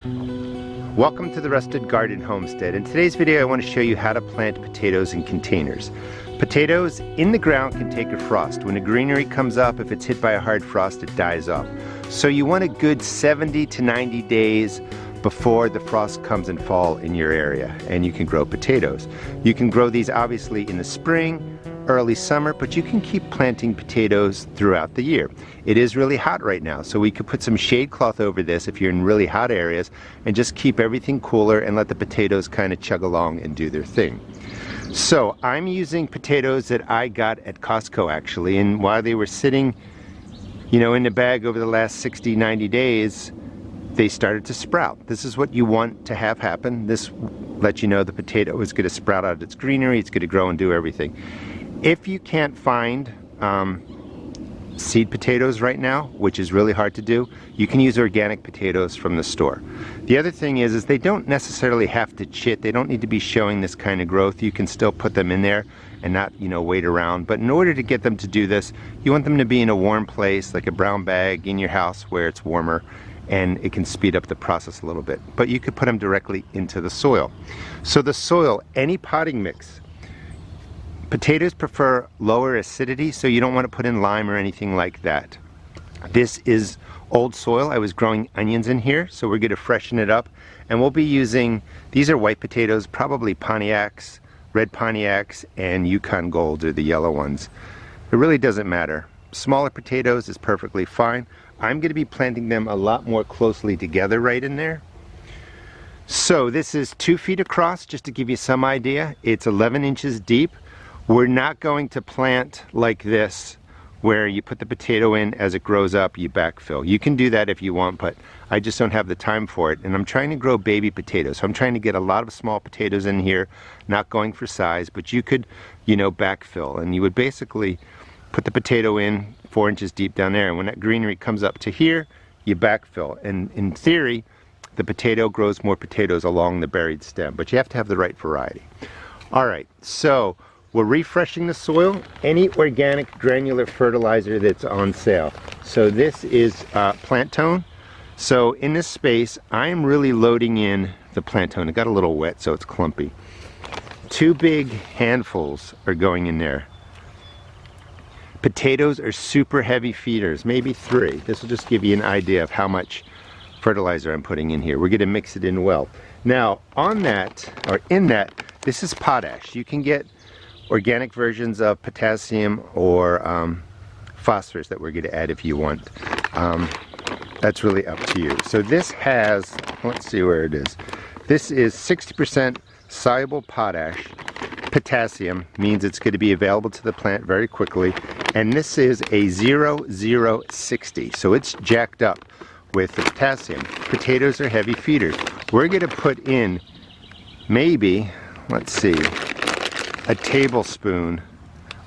Welcome to the Rusted Garden Homestead. In today's video I want to show you how to plant potatoes in containers. Potatoes in the ground can take a frost. When the greenery comes up, if it's hit by a hard frost, it dies off. So you want a good 70 to 90 days before the frost comes and fall in your area, and you can grow potatoes. You can grow these obviously in the spring, early summer, but you can keep planting potatoes throughout the year. It is really hot right now, so we could put some shade cloth over this if you're in really hot areas and just keep everything cooler and let the potatoes kind of chug along and do their thing. So I'm using potatoes that I got at Costco actually, and while they were sitting, in the bag over the last 60, 90 days, they started to sprout. This is what you want to have happen. This lets you know the potato is going to sprout out of its greenery, it's going to grow and do everything. If you can't find seed potatoes right now, which is really hard to do, you can use organic potatoes from the store. The other thing is they don't necessarily have to chit. They don't need to be showing this kind of growth. You can still put them in there and not, wait around. But in order to get them to do this, you want them to be in a warm place, like a brown bag in your house where it's warmer, and it can speed up the process a little bit. But you could put them directly into the soil. So the soil, any potting mix, potatoes prefer lower acidity, so you don't want to put in lime or anything like that. This is old soil. I was growing onions in here, so we're going to freshen it up. And we'll be using, these are white potatoes, probably Pontiacs, red Pontiacs, and Yukon Golds are the yellow ones. It really doesn't matter. Smaller potatoes is perfectly fine. I'm going to be planting them a lot more closely together right in there. So this is 2 feet across, just to give you some idea. It's 11 inches deep. We're not going to plant like this, where you put the potato in, as it grows up, you backfill. You can do that if you want, but I just don't have the time for it. And I'm trying to grow baby potatoes. So I'm trying to get a lot of small potatoes in here, not going for size, but you could, backfill. And you would basically put the potato in 4 inches deep down there. And when that greenery comes up to here, you backfill. And in theory, the potato grows more potatoes along the buried stem, but you have to have the right variety. All right, so we're refreshing the soil, any organic granular fertilizer that's on sale. So this is plant tone. So in this space, I am really loading in the plant tone. It got a little wet, so it's clumpy. 2 big handfuls are going in there. Potatoes are super heavy feeders, maybe 3. This will just give you an idea of how much fertilizer I'm putting in here. We're going to mix it in well. Now, on that, or in that, this is potash. You can get organic versions of potassium or phosphorus that we're going to add if you want. That's really up to you. So this has, let's see where it is. This is 60% soluble potash. Potassium means it's going to be available to the plant very quickly. And this is a 0060. So it's jacked up with the potassium. Potatoes are heavy feeders. We're going to put in maybe, let's see, a tablespoon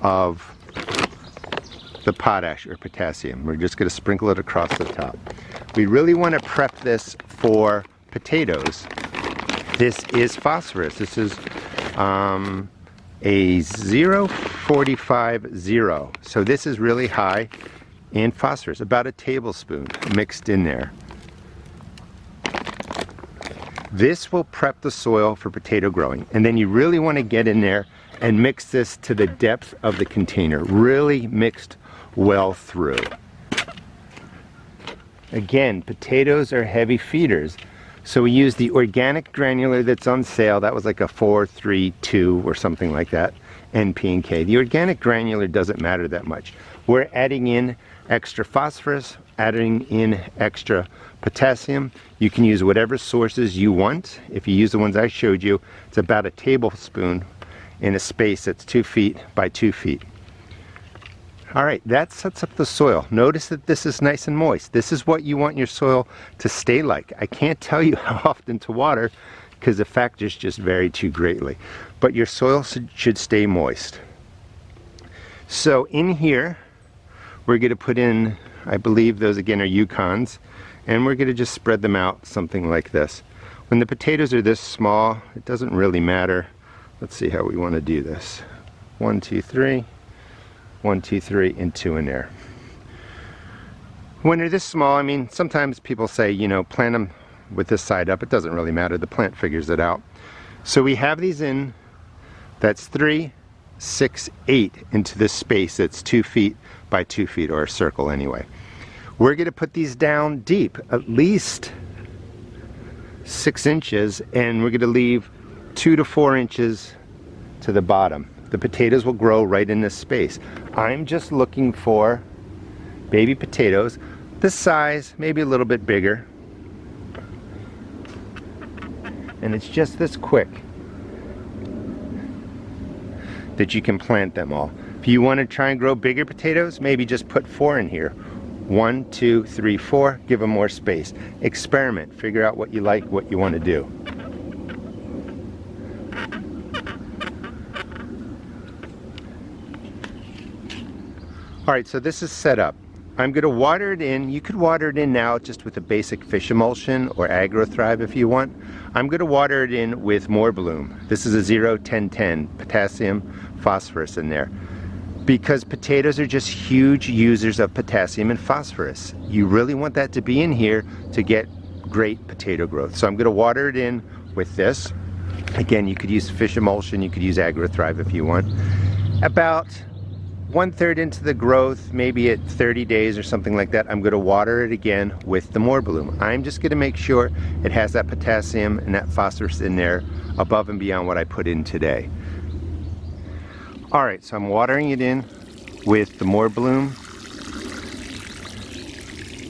of the potash or potassium. We're just going to sprinkle it across the top. We really want to prep this for potatoes. This is phosphorus. This is a 0.450. So this is really high in phosphorus, about a tablespoon mixed in there. This will prep the soil for potato growing. And then you really want to get in there and mix this to the depth of the container, really mixed well through. Again, potatoes are heavy feeders, so we use the organic granular that's on sale. That was like a 432 or something like that, NP&K. The organic granular doesn't matter that much. We're adding in extra phosphorus, adding in extra potassium. You can use whatever sources you want. If you use the ones I showed you, it's about a tablespoon in a space that's 2 feet by 2 feet. All right, that sets up the soil. Notice that this is nice and moist. This is what you want your soil to stay like. I can't tell you how often to water because the factors just vary too greatly. But your soil should stay moist. So in here, we're going to put in, I believe those again are Yukons, and we're going to just spread them out something like this. When the potatoes are this small, it doesn't really matter. Let's see how we want to do this. 1, 2, 3. 1, 2, 3, and 2 in there. When they're this small, I mean, sometimes people say, plant them with this side up. It doesn't really matter, the plant figures it out. So we have these in, that's 3, 6, 8 into this space that's 2 feet by 2 feet, or a circle anyway. We're going to put these down deep, at least 6 inches, and we're going to leave 2 to 4 inches to the bottom. The potatoes will grow right in this space. I'm just looking for baby potatoes this size, maybe a little bit bigger, and it's just this quick that you can plant them all. If you want to try and grow bigger potatoes, maybe just put 4 in here. 1, 2, 3, 4, give them more space. Experiment, figure out what you like, what you want to do. All right, so this is set up. I'm going to water it in. You could water it in now just with a basic fish emulsion or AgroThrive if you want. I'm going to water it in with More Bloom. This is a 0-10-10, potassium, phosphorus in there. Because potatoes are just huge users of potassium and phosphorus. You really want that to be in here to get great potato growth. So I'm going to water it in with this. Again, you could use fish emulsion, you could use AgroThrive if you want. About 1/3 into the growth, maybe at 30 days or something like that, I'm going to water it again with the More Bloom. I'm just going to make sure it has that potassium and that phosphorus in there above and beyond what I put in today. All right, so I'm watering it in with the More Bloom,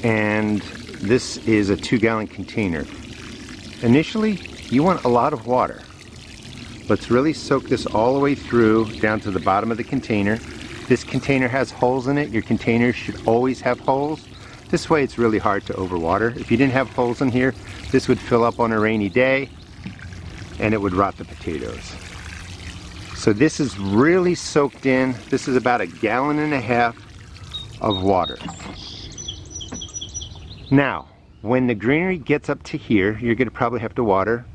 and this is a 2-gallon container. Initially, you want a lot of water. Let's really soak this all the way through down to the bottom of the container. This container has holes in it. Your containers should always have holes. This way it's really hard to overwater. If you didn't have holes in here, this would fill up on a rainy day and it would rot the potatoes. So this is really soaked in. This is about 1.5 gallons of water. Now, when the greenery gets up to here, you're going to probably have to water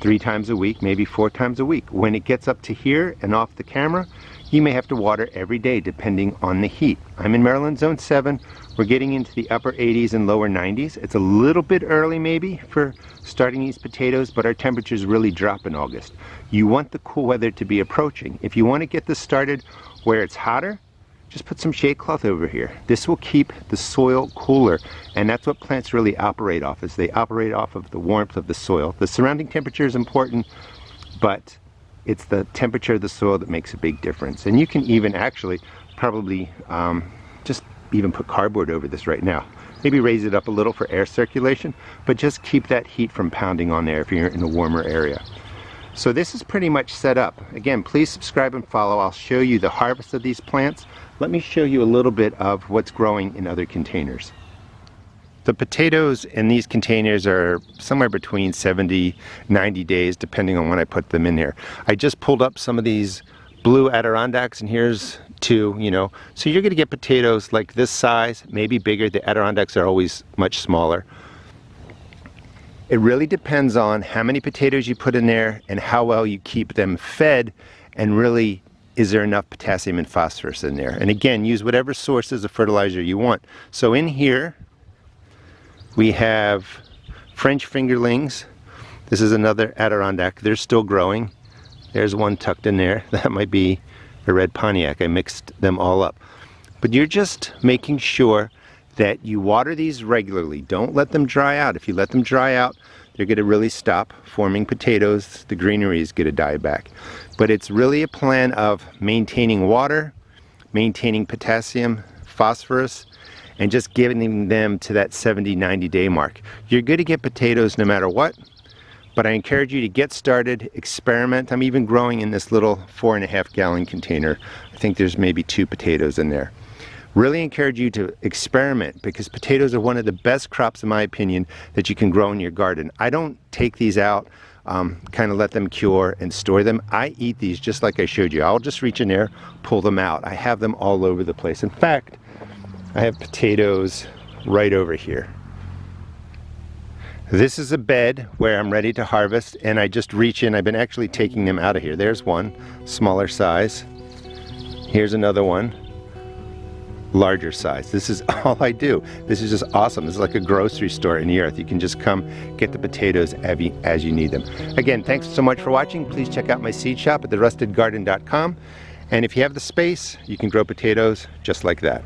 3 times a week, maybe 4 times a week. When it gets up to here and off the camera, you may have to water every day depending on the heat. I'm in Maryland Zone 7. We're getting into the upper 80s and lower 90s. It's a little bit early maybe for starting these potatoes, but our temperatures really drop in August. You want the cool weather to be approaching. If you want to get this started where it's hotter, just put some shade cloth over here. This will keep the soil cooler, and that's what plants really operate off, is they operate off of the warmth of the soil. The surrounding temperature is important, but it's the temperature of the soil that makes a big difference. And you can even actually probably just even put cardboard over this right now. Maybe raise it up a little for air circulation, but just keep that heat from pounding on there if you're in a warmer area. So this is pretty much set up. Again, please subscribe and follow. I'll show you the harvest of these plants. Let me show you a little bit of what's growing in other containers. The potatoes in these containers are somewhere between 70, 90 days, depending on when I put them in here. I just pulled up some of these blue Adirondacks, and here's 2, you know. So you're going to get potatoes like this size, maybe bigger. The Adirondacks are always much smaller. It really depends on how many potatoes you put in there and how well you keep them fed, and really, is there enough potassium and phosphorus in there? And again, use whatever sources of fertilizer you want. So in here, we have French fingerlings. This is another Adirondack. They're still growing. There's one tucked in there. That might be a red Pontiac. I mixed them all up. But you're just making sure that you water these regularly. Don't let them dry out. If you let them dry out, they're going to really stop forming potatoes. The greenery is going to die back. But it's really a plan of maintaining water, maintaining potassium, phosphorus, and just giving them to that 70, 90 day mark. You're going to get potatoes no matter what, but I encourage you to get started, experiment. I'm even growing in this little 4.5 gallon container. I think there's maybe 2 potatoes in there. Really encourage you to experiment, because potatoes are one of the best crops, in my opinion, that you can grow in your garden. I don't take these out, kind of let them cure and store them. I eat these just like I showed you. I'll just reach in there, pull them out. I have them all over the place. In fact, I have potatoes right over here. This is a bed where I'm ready to harvest, and I just reach in. I've been actually taking them out of here. There's one, smaller size. Here's another one. larger size. This is all I do. This is just awesome. This is like a grocery store in the earth. You can just come get the potatoes as you need them. Again, thanks so much for watching. Please check out my seed shop at therustedgarden.com. And if you have the space, you can grow potatoes just like that.